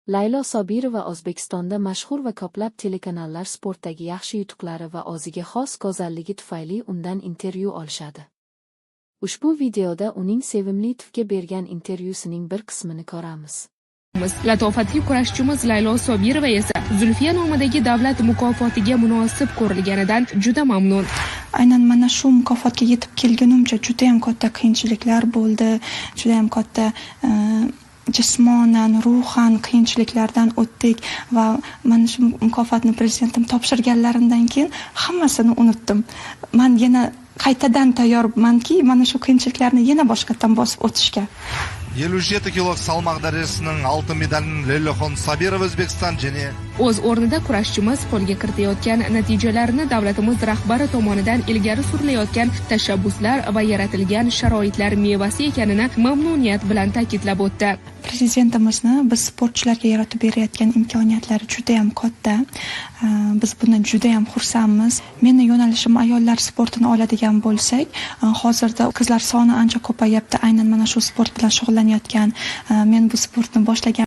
Laylo Sobirova O'zbekistonda mashhur va ko'plab telekanallar sportdagi yaxshi yutuqlari va o'ziga xos go'zalligi tufayli undan intervyu olishadi. Ushbu videoda uning sevimli tifga bergan intervyusining bir qismini ko'ramiz. Latofatli kurashchimiz Laylo Sobirova esa Zulfiya nomidagi davlat mukofotiga munosib ko'rilganidan juda mamnun. Aynan mana shu mukofotga yetib kelgunimcha juda ham katta qiyinchiliklar bo'ldi, juda ham katta jismonan, ruhan qiyinchiliklardan o'tdik va mana shu mukofotni prezidentim topshirganlaridan keyin hammasini unutdim. Men yana qaytadan tayyormanki, mana shu qiyinchiliklarni yana boshqatdan bosib o'tishga. 57 kilog salmoq darajasining oltin medalini Leyloxon Sobirova O'zbekiston jeni O'z o'rnida kurashchimiz qo'lga kiritayotgan natijalarni davlatimiz rahbari tomonidan ilgari surilayotgan tashabbuslar va yaratilgan sharoitlar mevasi ekanini mamnuniyat bilan ta'kidlab o'tdi. Prezidentimizni biz sportchilarga yaratib berayotgan imkoniyatlari juda ham katta. Biz bundan juda ham xursandmiz. Meni yo'nalishim ayollar sportini oladigan bo'lsak, hozirda qizlar soni ancha ko'payapti. Aynan mana shu sport bilan shug'ullanayotgan, men bu sportni boshlagan